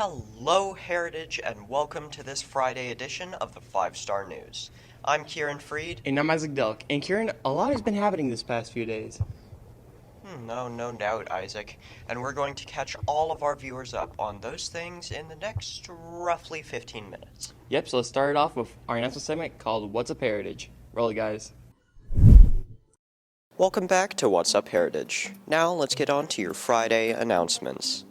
Hello, Heritage, and welcome to this Friday edition of the 5-Star News. I'm Kieran Freed. And I'm Isaac Delk. And Kieran, a lot has been happening this past few days. No doubt, Isaac. And we're going to catch all of our viewers up on those things in the next roughly 15 minutes. Yep, so let's start it off with our announcement segment called What's Up Heritage. Roll it, guys. Welcome back to What's Up Heritage. Now let's get on to your Friday announcements.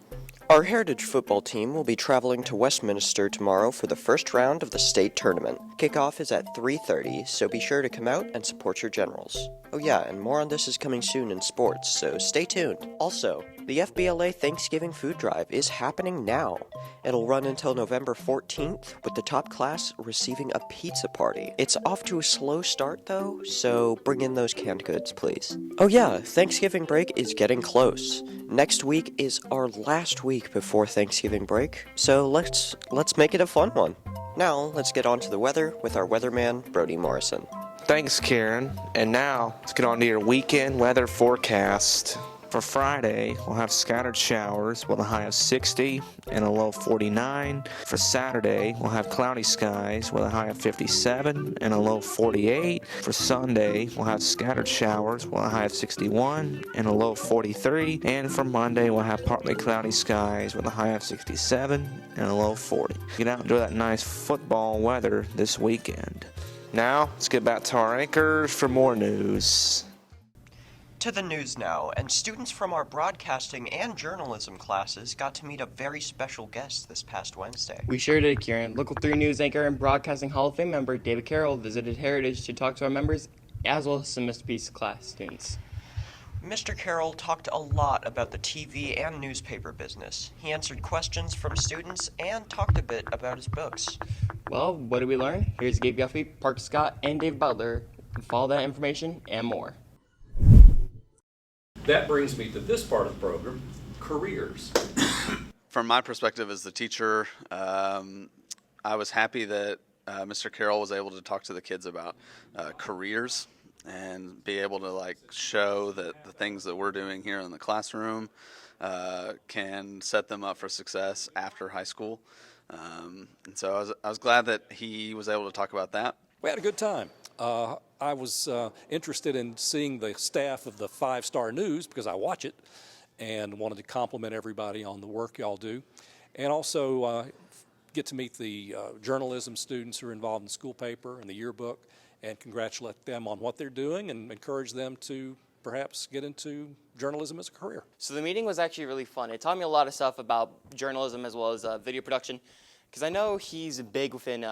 Our Heritage football team will be traveling to Westminster tomorrow for the first round of the state tournament. Kickoff is at 3:30, so be sure to come out and support your Generals. Oh yeah, and more on this is coming soon in sports, so stay tuned. Also, the FBLA Thanksgiving Food Drive is happening now. It'll run until November 14th, with the top class receiving a pizza party. It's off to a slow start though, so bring in those canned goods, please. Oh yeah, Thanksgiving break is getting close. Next week is our last week before Thanksgiving break, so let's make it a fun one. Now, let's get on to the weather with our weatherman, Brody Morrison. Thanks, Kieran. And now, let's get on to your weekend weather forecast. For Friday, we'll have scattered showers with a high of 60 and a low of 49. For Saturday, we'll have cloudy skies with a high of 57 and a low of 48. For Sunday, we'll have scattered showers with a high of 61 and a low of 43. And for Monday, we'll have partly cloudy skies with a high of 67 and a low of 40. Get out and enjoy that nice football weather this weekend. Now, let's get back to our anchors for more news. To the news now, and students from our broadcasting and journalism classes got to meet a very special guest this past Wednesday. We sure did, Kieran. Local 3 News anchor and Broadcasting Hall of Fame member David Carroll visited Heritage to talk to our members as well as some Mr. Peace class students. Mr. Carroll talked a lot about the TV and newspaper business. He answered questions from students and talked a bit about his books. Well, what did we learn? Here's Gabe Guffey, Parker Scott, and Dave Butler. Follow that information and more. That brings me to this part of the program, careers. From my perspective as the teacher, I was happy that Mr. Carroll was able to talk to the kids about careers and be able to show that the things that we're doing here in the classroom can set them up for success after high school. And so I was glad that he was able to talk about that. We had a good time. I was interested in seeing the staff of the 5-Star News because I watch it and wanted to compliment everybody on the work y'all do. And also get to meet the journalism students who are involved in the school paper and the yearbook and congratulate them on what they're doing and encourage them to perhaps get into journalism as a career. So the meeting was actually really fun. It taught me a lot of stuff about journalism as well as video production, because I know he's big within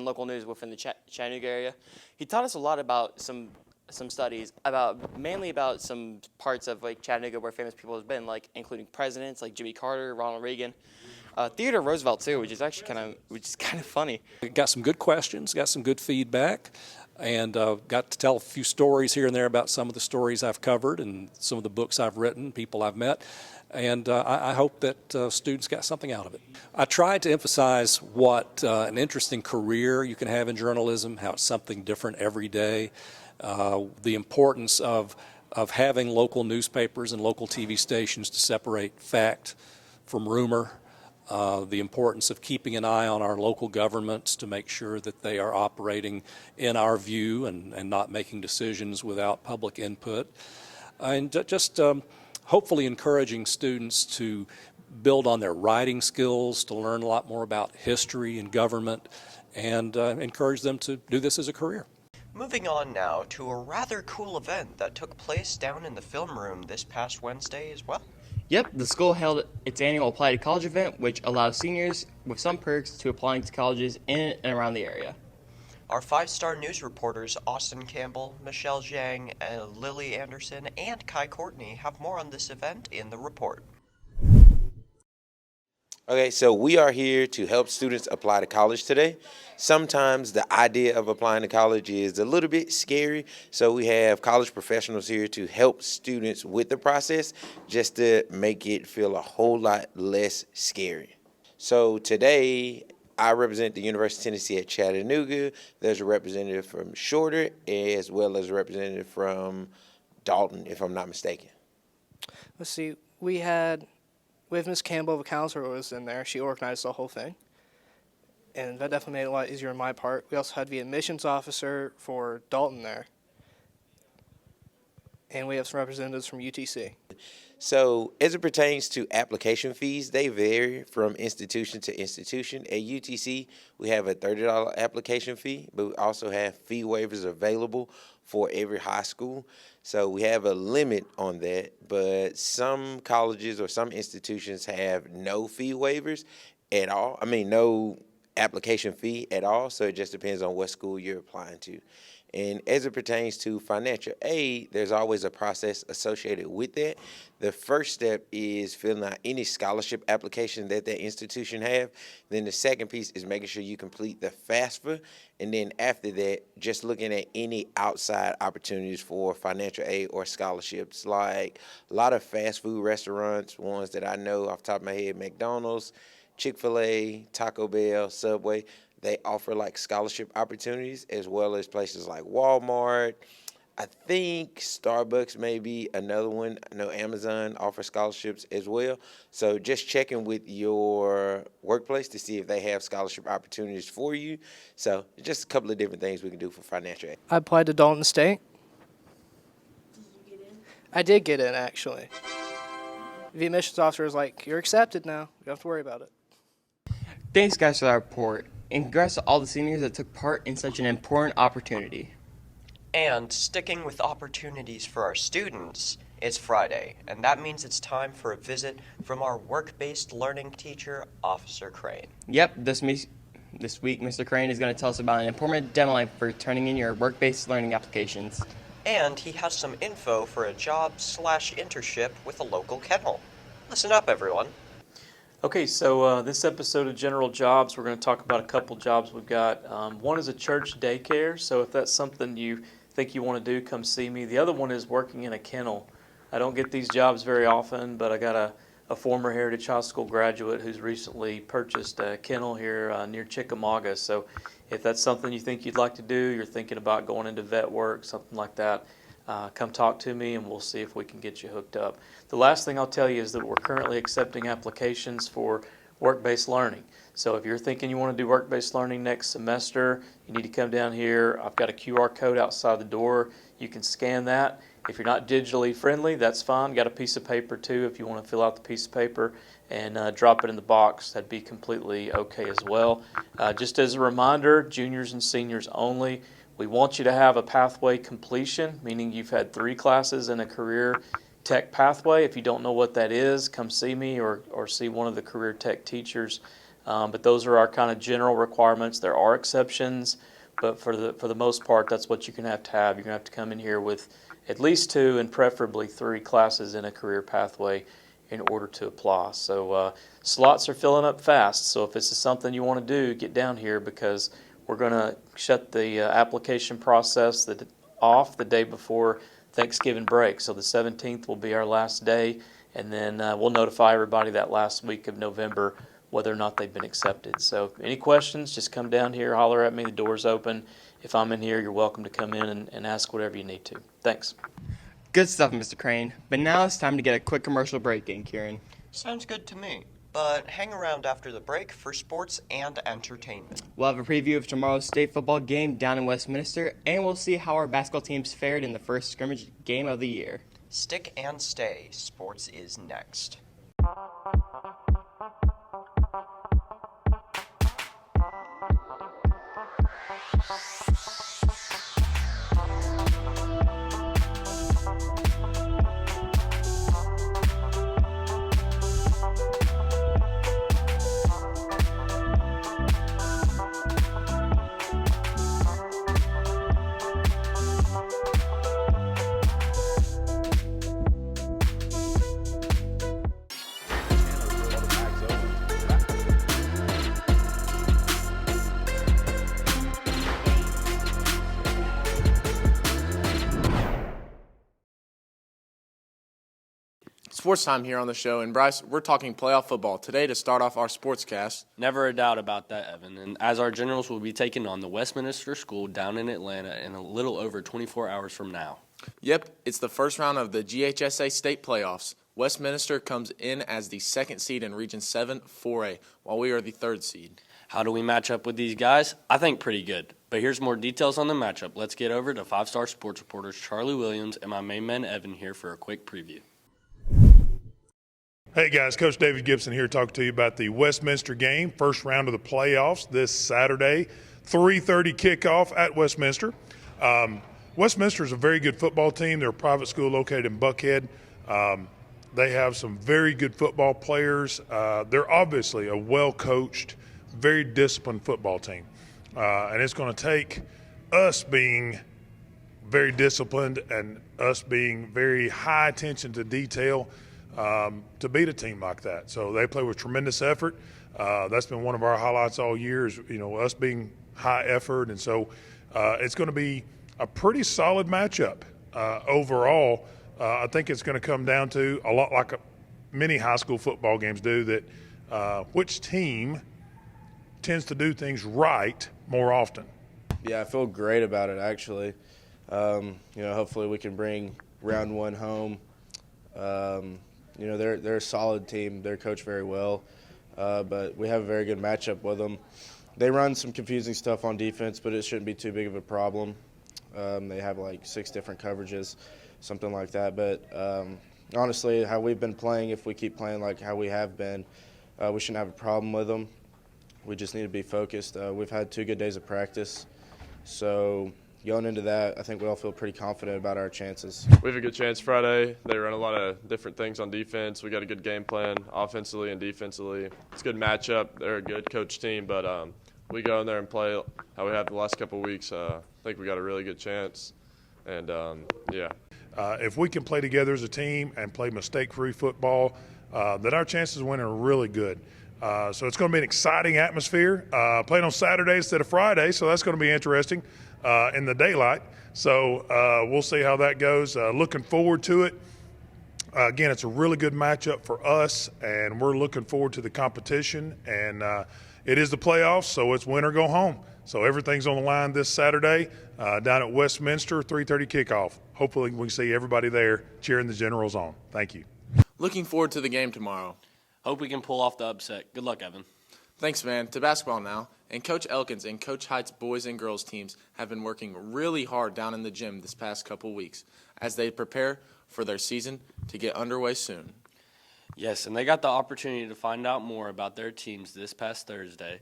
local news within the Chattanooga area. He taught us a lot about some studies mainly about some parts of Chattanooga where famous people have been, including presidents like Jimmy Carter, Ronald Reagan, Theodore Roosevelt too, which is kind of funny. Got some good questions, got some good feedback, and got to tell a few stories here and there about some of the stories I've covered and some of the books I've written, people I've met. And I hope that students got something out of it. I tried to emphasize what an interesting career you can have in journalism, how it's something different every day, the importance of having local newspapers and local TV stations to separate fact from rumor, the importance of keeping an eye on our local governments to make sure that they are operating in our view and not making decisions without public input, and just hopefully encouraging students to build on their writing skills, to learn a lot more about history and government, and encourage them to do this as a career. Moving on now to a rather cool event that took place down in the film room this past Wednesday as well. Yep, the school held its annual Apply to College event, which allows seniors with some perks to applying to colleges in and around the area. Our 5-Star News reporters Austin Campbell, Michelle Zhang, Lily Anderson, and Kai Courtney have more on this event in the report. Okay, so we are here to help students apply to college today. Sometimes the idea of applying to college is a little bit scary, so we have college professionals here to help students with the process just to make it feel a whole lot less scary. So today, I represent the University of Tennessee at Chattanooga. There's a representative from Shorter as well as a representative from Dalton, if I'm not mistaken. Let's see, we had with Miss Campbell, the counselor was in there. She organized the whole thing. And that definitely made it a lot easier on my part. We also had the admissions officer for Dalton there. And we have some representatives from UTC. So as it pertains to application fees, they vary from institution to institution. At UTC, we have a $30 application fee, but we also have fee waivers available for every high school. So we have a limit on that, but some colleges or some institutions have no fee waivers at all. No application fee at all, so it just depends on what school you're applying to. And as it pertains to financial aid, there's always a process associated with that. The first step is filling out any scholarship application that institution have. Then the second piece is making sure you complete the FAFSA. And then after that, just looking at any outside opportunities for financial aid or scholarships, like a lot of fast food restaurants, ones that I know off the top of my head, McDonald's, Chick-fil-A, Taco Bell, Subway. They offer like scholarship opportunities, as well as places like Walmart. I think Starbucks may be another one. I know Amazon offers scholarships as well. So just checking with your workplace to see if they have scholarship opportunities for you. So just a couple of different things we can do for financial aid. I applied to Dalton State. Did you get in? I did get in, actually. The admissions officer was like, "You're accepted now. You don't have to worry about it." Thanks, guys, for that report. And congrats to all the seniors that took part in such an important opportunity. And sticking with opportunities for our students, it's Friday, and that means it's time for a visit from our work-based learning teacher, Officer Crane. Yep, this week, Mr. Crane is going to tell us about an important deadline for turning in your work-based learning applications. And he has some info for a job/internship with a local kennel. Listen up, everyone. Okay, so this episode of General Jobs, we're going to talk about a couple jobs we've got. One is a church daycare, so if that's something you think you want to do, come see me. The other one is working in a kennel. I don't get these jobs very often, but I got a former Heritage High School graduate who's recently purchased a kennel here near Chickamauga. So if that's something you think you'd like to do, you're thinking about going into vet work, something like that, come talk to me and we'll see if we can get you hooked up. The last thing I'll tell you is that we're currently accepting applications for work-based learning. So if you're thinking you want to do work-based learning next semester, you need to come down here. I've got a QR code outside the door. You can scan that. If you're not digitally friendly, that's fine. Got a piece of paper too if you want to fill out the piece of paper and drop it in the box. That'd be completely okay as well. Just as a reminder, juniors and seniors only. We want you to have a pathway completion, meaning you've had 3 classes in a career tech pathway. If you don't know what that is, come see me or see one of the career tech teachers. But those are our kind of general requirements. There are exceptions, but for the most part, that's what you're going to have. You're going to have to come in here with at least 2 and preferably 3 classes in a career pathway in order to apply. So slots are filling up fast. So if this is something you want to do, get down here because we're going to shut the application process off the day before Thanksgiving break. So the 17th will be our last day, and then we'll notify everybody that last week of November whether or not they've been accepted. So any questions, just come down here, holler at me. The door's open. If I'm in here, you're welcome to come in and ask whatever you need to. Thanks. Good stuff, Mr. Crane. But now it's time to get a quick commercial break in, Kieran. Sounds good to me. But hang around after the break for sports and entertainment. We'll have a preview of tomorrow's state football game down in Westminster, and we'll see how our basketball teams fared in the first scrimmage game of the year. Stick and stay. Sports is next. Sports time here on the show, and Bryce, we're talking playoff football today to start off our sportscast. Never a doubt about that, Evan. And as our Generals will be taking on the Westminster School down in Atlanta in a little over 24 hours from now. Yep, it's the first round of the GHSA state playoffs. Westminster comes in as the 2nd seed in Region 7 4A, while we are the 3rd seed. How do we match up with these guys? I think pretty good. But here's more details on the matchup. Let's get over to 5-star sports reporters Charlie Williams and my main man Evan here for a quick preview. Hey guys, Coach David Gibson here talking to you about the Westminster game, first round of the playoffs this Saturday, 3:30 kickoff at Westminster. Westminster is a very good football team. They're a private school located in Buckhead. They have some very good football players. They're obviously a well-coached, very disciplined football team. And it's going to take us being very disciplined and us being very high attention to detail to beat a team like that. So they play with tremendous effort. That's been one of our highlights all year is, us being high effort. And so it's going to be a pretty solid matchup overall. I think it's going to come down to a lot like many high school football games do, that which team tends to do things right more often. Yeah, I feel great about it, actually. Hopefully we can bring round one home. They're a solid team. They're coached very well, but we have a very good matchup with them. They run some confusing stuff on defense, but it shouldn't be too big of a problem. They have like 6 different coverages, something like that. But honestly, how we've been playing, if we keep playing like how we have been, we shouldn't have a problem with them. We just need to be focused. We've had 2 good days of practice, so going into that, I think we all feel pretty confident about our chances. We have a good chance Friday. They run a lot of different things on defense. We got a good game plan offensively and defensively. It's a good matchup. They're a good coach team, but we go in there and play how we have the last couple of weeks. I think we got a really good chance, and if we can play together as a team and play mistake-free football, then our chances of winning are really good. So it's going to be an exciting atmosphere. Playing on Saturday instead of Friday, so that's going to be interesting in the daylight. So we'll see how that goes. Looking forward to it. Again, it's a really good matchup for us, and we're looking forward to the competition. And it is the playoffs, so it's win or go home. So everything's on the line this Saturday down at Westminster, 3:30 kickoff. Hopefully we can see everybody there cheering the Generals on. Thank you. Looking forward to the game tomorrow. Hope we can pull off the upset. Good luck, Evan. Thanks, man. To basketball now. And Coach Elkins and Coach Height's boys and girls teams have been working really hard down in the gym this past couple weeks as they prepare for their season to get underway soon. Yes, and they got the opportunity to find out more about their teams this past Thursday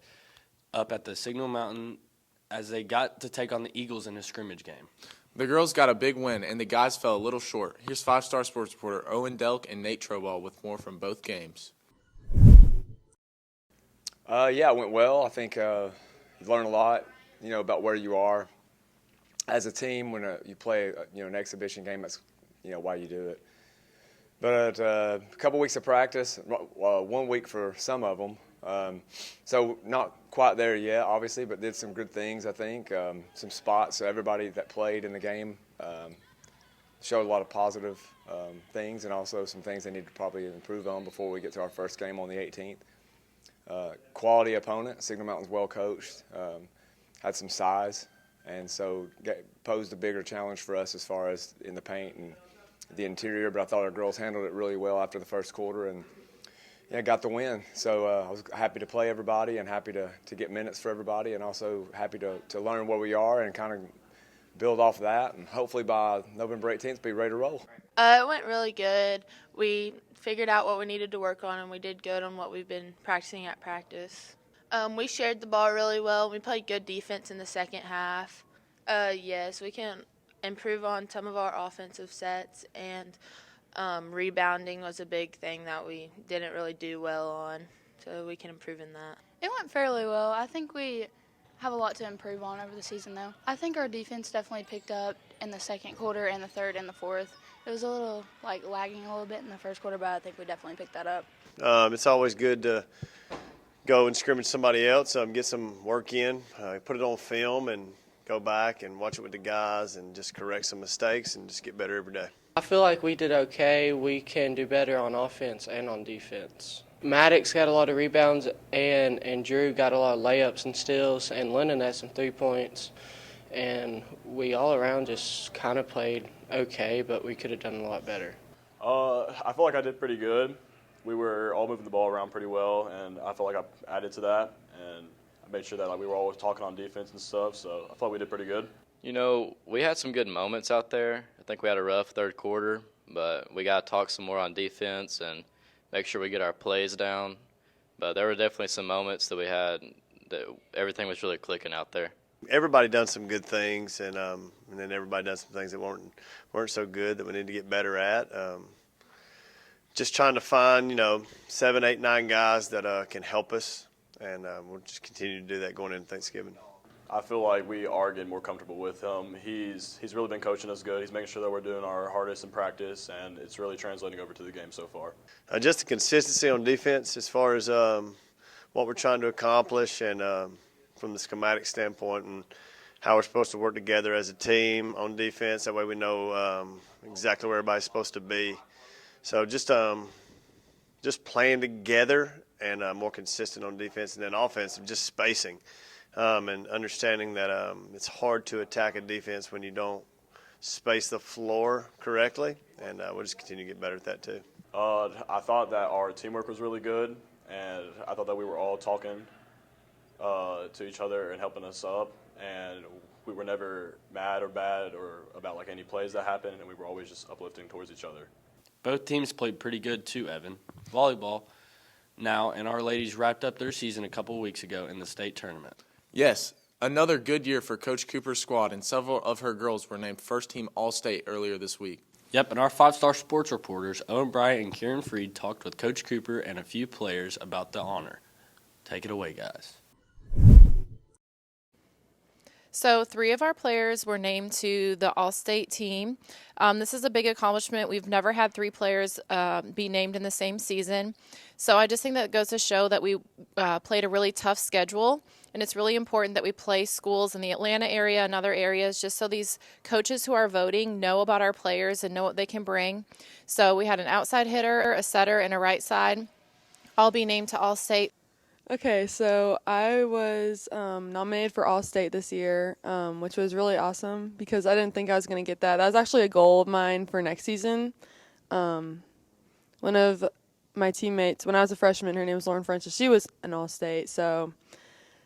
up at the Signal Mountain as they got to take on the Eagles in a scrimmage game. The girls got a big win, and the guys fell a little short. Here's 5-star sports reporter Owen Delk and Nate Troball with more from both games. It went well. I think you learn a lot, about where you are as a team when you play, an exhibition game. That's, why you do it. But a couple weeks of practice, 1 week for some of them. So not quite there yet, obviously, but did some good things, I think. Some spots. So everybody that played in the game showed a lot of positive things, and also some things they need to probably improve on before we get to our first game on the 18th. Quality opponent. Signal Mountain's well coached, had some size, and so posed a bigger challenge for us as far as in the paint and the interior. But I thought our girls handled it really well after the first quarter and got the win. So I was happy to play everybody and happy to get minutes for everybody, and also happy to learn where we are and kind of build off of that. And hopefully by November 18th, be ready to roll. It went really good. We figured out what we needed to work on, and we did good on what we've been practicing at practice. We shared the ball really well. We played good defense in the second half. Yes, we can improve on some of our offensive sets, and rebounding was a big thing that we didn't really do well on, so we can improve in that. It went fairly well. I think we have a lot to improve on over the season, though. I think our defense definitely picked up in the second quarter and the third and the fourth. It was a little, lagging a little bit in the first quarter, but I think we definitely picked that up. It's always good to go and scrimmage somebody else, get some work in, put it on film, and go back and watch it with the guys and just correct some mistakes and just get better every day. I feel like we did okay. We can do better on offense and on defense. Maddox got a lot of rebounds, and Drew got a lot of layups and steals, and Lennon had some 3 points. And we all around just kind of played okay, but we could have done a lot better. I feel like I did pretty good. We were all moving the ball around pretty well, and I felt like I added to that, and I made sure that we were always talking on defense and stuff, so I thought we did pretty good. You know, we had some good moments out there. I think we had a rough third quarter, but we got to talk some more on defense and make sure we get our plays down. But there were definitely some moments that we had that everything was really clicking out there. Everybody done some good things, and then everybody done some things that weren't so good that we need to get better at. Just trying to find 7, 8, 9 guys that can help us, and we'll just continue to do that going into Thanksgiving. I feel like we are getting more comfortable with him. He's really been coaching us good. He's making sure that we're doing our hardest in practice, and it's really translating over to the game so far. Just the consistency on defense as far as what we're trying to accomplish, and from the schematic standpoint, and how we're supposed to work together as a team on defense. That way we know exactly where everybody's supposed to be. So just playing together and more consistent on defense, and then offense, just spacing. And understanding that it's hard to attack a defense when you don't space the floor correctly, and we'll just continue to get better at that too. I thought that our teamwork was really good, and I thought that we were all talking to each other and helping us up, and we were never mad or bad or about any plays that happened, and we were always just uplifting towards each other. Both teams played pretty good too, Evan. Volleyball now, and our ladies wrapped up their season a couple of weeks ago in the state tournament. Yes, another good year for Coach Cooper's squad, and several of her girls were named first-team All-State earlier this week. Yep, and our five-star sports reporters, Owen Bryant and Kieran Freed, talked with Coach Cooper and a few players about the honor. Take it away, guys. So 3 of our players were named to the All-State team. This is a big accomplishment. We've never had 3 players be named in the same season. So I just think that goes to show that we played a really tough schedule, and it's really important that we play schools in the Atlanta area and other areas just so these coaches who are voting know about our players and know what they can bring. So we had an outside hitter, a setter, and a right side all be named to All-State. Okay, so I was nominated for All-State this year, which was really awesome because I didn't think I was going to get that. That was actually a goal of mine for next season. One of my teammates, when I was a freshman, her name was Lauren French, she was an All-State, so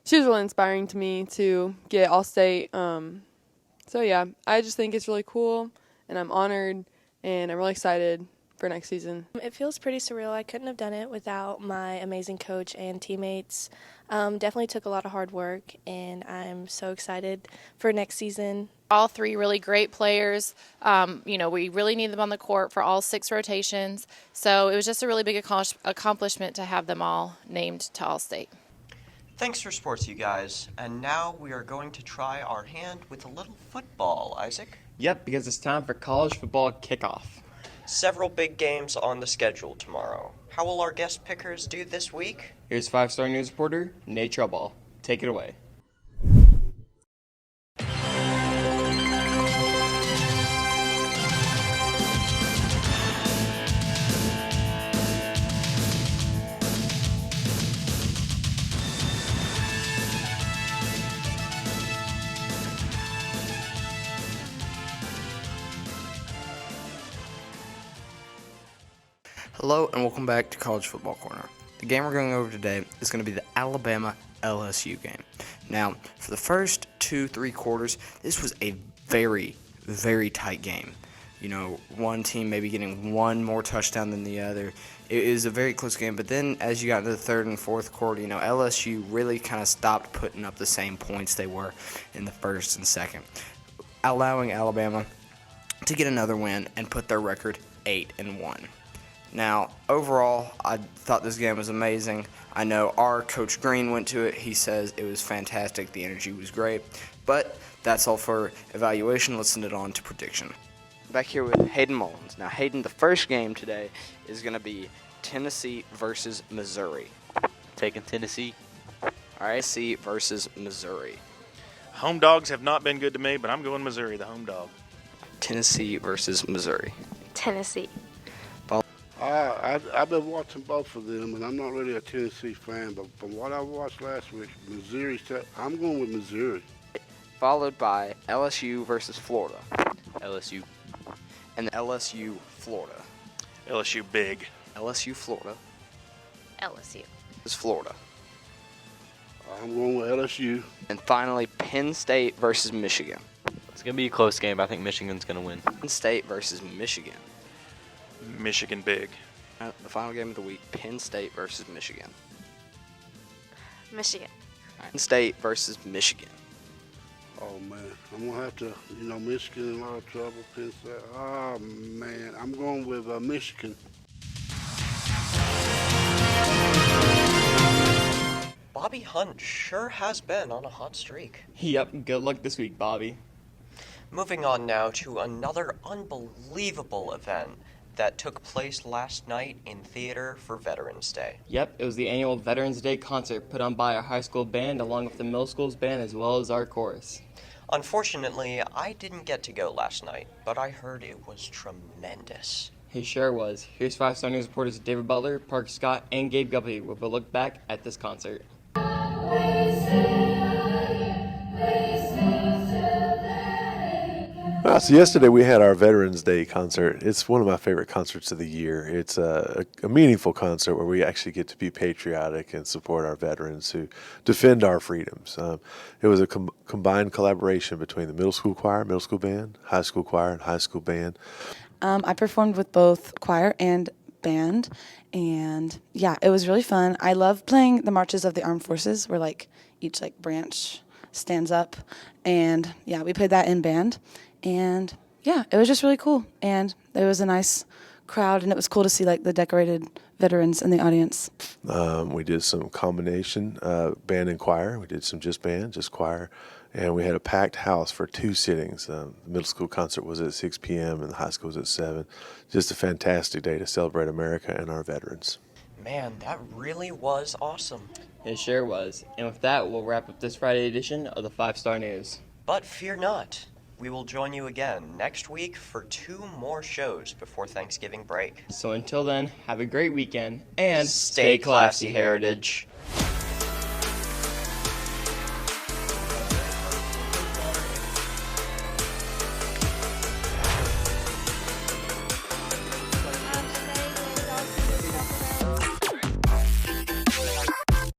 she was really inspiring to me to get All-State. So, yeah, I just think it's really cool, and I'm honored, and I'm really excited for next season. It feels pretty surreal. I couldn't have done it without my amazing coach and teammates. Definitely took a lot of hard work, and I'm so excited for next season. All 3 really great players. We really need them on the court for all 6 rotations. So it was just a really big accomplishment to have them all named to All-State. Thanks for sports, you guys. And now we are going to try our hand with a little football, Isaac. Yep, because it's time for college football kickoff. Several big games on the schedule tomorrow. How will our guest pickers do this week? Here's 5-star news reporter Nate Trouble. Take it away. Hello and welcome back to College Football Corner. The game we're going over today is going to be the Alabama-LSU game. Now, for the first 2-3 quarters, this was a very, very tight game. One team maybe getting one more touchdown than the other. It was a very close game, but then as you got into the third and fourth quarter, LSU really kind of stopped putting up the same points they were in the first and second, allowing Alabama to get another win and put their record 8-1. Now, overall, I thought this game was amazing. I know our Coach Green went to it. He says it was fantastic. The energy was great. But that's all for evaluation. Let's send it on to prediction. Back here with Hayden Mullins. Now, Hayden, the first game today is going to be Tennessee versus Missouri. Taking Tennessee. All right, Tennessee versus Missouri. Home dogs have not been good to me, but I'm going Missouri, the home dog. Tennessee versus Missouri. Tennessee. I've been watching both of them, and I'm not really a Tennessee fan, but from what I watched last week, I'm going with Missouri. Followed by LSU versus Florida. LSU. And LSU, Florida. LSU big. LSU, Florida. LSU. Is Florida. I'm going with LSU. And finally, Penn State versus Michigan. It's going to be a close game. I think Michigan's going to win. Penn State versus Michigan. Michigan big. The final game of the week, Penn State versus Michigan. Michigan. Penn State versus Michigan. Oh, man. I'm going to have to, Michigan in a lot of trouble. Penn State. Oh, man. I'm going with Michigan. Bobby Hunt sure has been on a hot streak. Yep, good luck this week, Bobby. Moving on now to another unbelievable event that took place last night in theater for Veterans Day. Yep, it was the annual Veterans Day concert put on by our high school band along with the middle school's band as well as our chorus. Unfortunately, I didn't get to go last night, but I heard it was tremendous. He sure was. Here's 5-Star News reporters David Butler, Parker Scott, and Gabe Guppy with a look back at this concert. So yesterday we had our Veterans Day concert. It's one of my favorite concerts of the year. It's a meaningful concert where we actually get to be patriotic and support our veterans who defend our freedoms. It was a combined collaboration between the middle school choir, middle school band, high school choir, and high school band. I performed with both choir and band, and yeah, it was really fun. I love playing the marches of the armed forces where each branch stands up, and yeah, we played that in band. And yeah, it was just really cool. And there was a nice crowd, and it was cool to see the decorated veterans in the audience. We did some combination band and choir. We did some just band, just choir. And we had a packed house for 2 sittings. The middle school concert was at 6 p.m. and the high school was at 7. Just a fantastic day to celebrate America and our veterans. Man, that really was awesome. It sure was. And with that, we'll wrap up this Friday edition of the 5-Star News. But fear not. We will join you again next week for 2 more shows before Thanksgiving break. So until then, have a great weekend and stay classy, Heritage.